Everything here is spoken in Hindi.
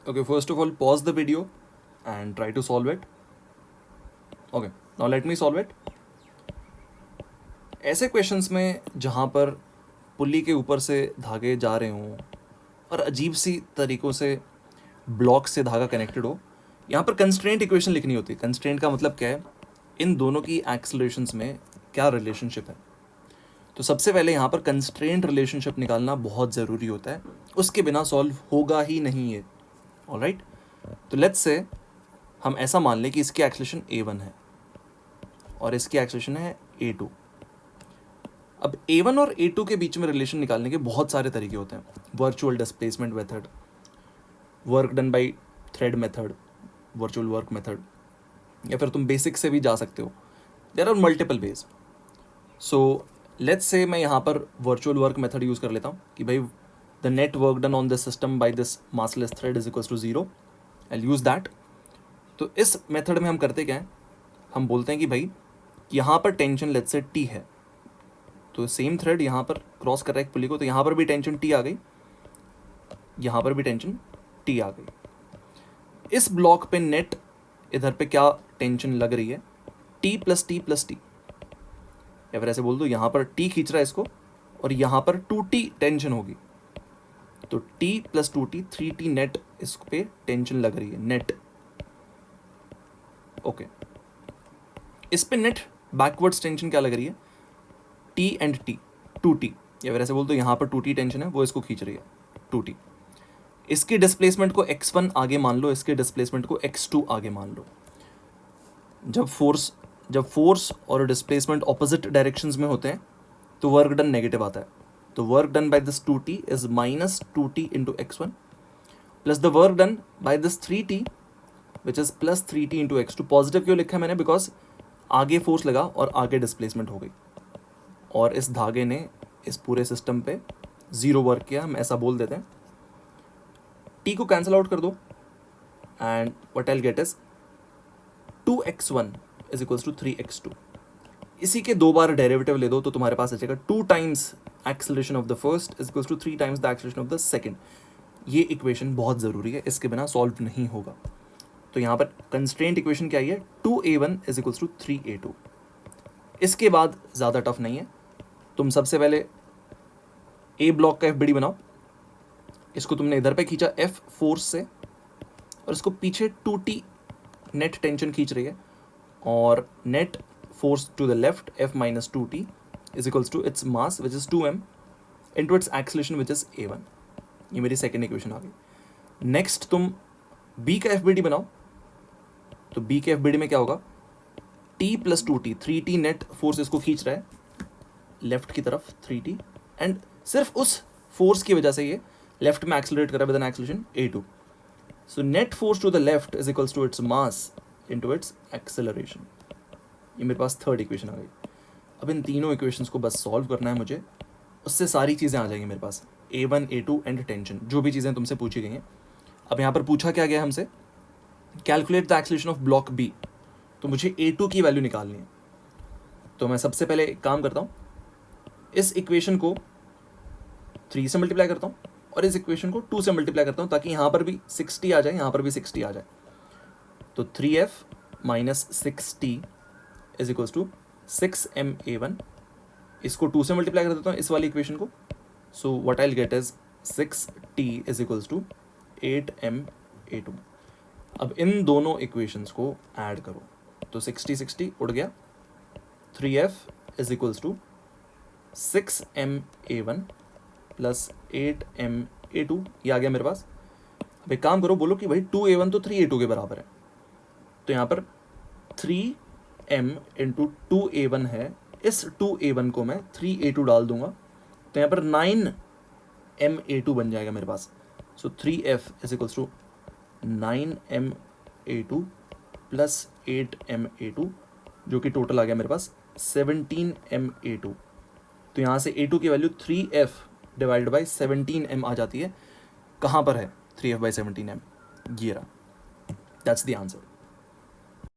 Okay, first of all, pause the video and try to solve it. Okay, now let me solve it. ऐसे क्वेश्चंस में जहाँ पर पुल्ली के ऊपर से धागे जा रहे हों और अजीब सी तरीक़ों से ब्लॉक से धागा कनेक्टेड हो, यहाँ पर कंस्ट्रेंट इक्वेशन लिखनी होती है. कंस्ट्रेंट का मतलब क्या है? इन दोनों की एक्सेलरेशंस में क्या रिलेशनशिप है. तो सबसे पहले यहाँ पर कंस्ट्रेंट रिलेशनशिप निकालना बहुत ज़रूरी होता है, उसके बिना सॉल्व होगा ही नहीं ये. ऑलराइट, तो लेट्स से हम ऐसा मान लें कि इसकी एक्सेलरेशन a1 है और इसकी एक्सेलरेशन है a2. अब a1 और a2 के बीच में रिलेशन निकालने के बहुत सारे तरीके होते हैं. Virtual displacement method, work done by thread method, virtual work method, या फिर तुम बेसिक से भी जा सकते हो. There are multiple ways. So let's say मैं यहाँ पर वर्चुअल वर्क मेथड यूज़ कर लेता हूँ कि भाई the net work done on this system by this massless thread is equals to 0. I use that. तो इस मेथड में हम करते क्या है, हम बोलते हैं कि भाई यहाँ पर टेंशन लेट्स से T है, तो सेम थ्रेड यहाँ पर क्रॉस कर रहा है एक पुली को, तो यहाँ पर भी टेंशन T आ गई, यहाँ पर भी टेंशन T आ गई. इस ब्लॉक पे नेट इधर पे क्या टेंशन लग रही है, T plus T plus T, या फिर ऐसे बोल दो यहाँ पर T खींच रहा है इसको और यहाँ पर 2T टेंशन होगी, तो T plus 2T 3T net इस पे टेंशन लग रही है नेट. ओके, इस पे नेट बैकवर्ड्स टेंशन क्या लग रही है, T एंड T 2T, या फिर ऐसे बोल दो यहाँ पर 2T टेंशन है, वो इसको खींच रही है 2T. इसके डिस्प्लेसमेंट को x1 आगे मान लो, इसके डिस्प्लेसमेंट को x2 आगे मान लो. जब फोर्स और डिस्प्लेसमेंट ऑपोजिट डायरेक्शंस में होते हैं तो वर्क डन नेगेटिव आता है. तो work done by this 2T is minus 2T into x1 plus the work done by this 3T which is plus 3T into x2. Positive क्यों लिखा है मैंने, बिकॉज आगे फोर्स लगा और आगे डिस्प्लेसमेंट हो गई और इस धागे ने इस पूरे सिस्टम पे 0 वर्क किया, हम ऐसा बोल देते हैं. T को कैंसिल आउट कर दो and what I will get is 2x1 is equals to 3x2. इसी के 2 बार डेरिवेटिव ले दो तो तुम्हारे पास आ जाएगा 2 times acceleration of the first is equals to 3 times the acceleration of the second. ये इक्वेशन बहुत ज़रूरी है, इसके बिना सॉल्व नहीं होगा. तो यहाँ पर कंस्ट्रेंट इक्वेशन क्या है, 2a1 is equals to 3a2. इसके बाद ज़्यादा टफ नहीं है. तुम सबसे पहले ए ब्लॉक का FBD बनाओ. इसको तुमने इधर पे खींचा F फोर्स से और इसको पीछे 2T नेट टेंशन खींच रही है और net force to the left F minus 2T is equals to its mass which is 2m into its acceleration which is a1. ये मेरी सेकेंड इक्वेशन आ गई. नेक्स्ट तुम B का FBD बनाओ. तो B के FBD में क्या होगा, T plus 2T 3T net force इसको खींच रहा है लेफ्ट की तरफ 3T एंड सिर्फ उस फोर्स की वजह से ये लेफ्ट में एक्सेलरेट कर रहा है with an acceleration a2. So net force to the left is equals to its mass into its acceleration. ये मेरे पास थर्ड इक्वेशन आ गई. अब इन तीनों इक्वेशंस को बस सॉल्व करना है मुझे, उससे सारी चीज़ें आ जाएंगी मेरे पास, a1 a2 एंड टेंशन, जो भी चीज़ें तुमसे पूछी गई हैं. अब यहाँ पर पूछा क्या गया हमसे, calculate the acceleration of block B. तो मुझे a2 की वैल्यू निकालनी है. तो मैं सबसे पहले एक काम करता हूँ, इस इक्वेशन को 3 से मल्टीप्लाई करता हूँ और इस इक्वेशन को 2 से मल्टीप्लाई करता हूँ ताकि यहाँ पर भी 60 आ जाए, यहाँ पर भी 60 आ जाए. तो 3f minus 6t is equals to 6ma1. इसको 2 से मल्टीप्लाई कर देता हूँ इस वाली इक्वेशन को. So what I will get is 6t is equals to 8ma2. अब इन दोनों इक्वेशंस को ऐड करो तो 60 उड़ गया. 3f is equals to 6ma1 plus 8ma2, ये आ गया मेरे पास. अब एक काम करो, बोलो कि भाई 2a1 तो 3a2 के बराबर है. तो यहाँ पर 3m इंटू 2a1 है, इस 2a1 को मैं 3a2 डाल दूंगा तो यहाँ पर 9ma2 बन जाएगा मेरे पास. So 3f is equals to 9ma2 plus 8ma2, जो कि टोटल आ गया मेरे पास 17ma2. तो यहाँ से a2 की value 3f divided by 17m आ जाती है. कहाँ पर है 3f बाई 17m, ये रहा. That's the answer.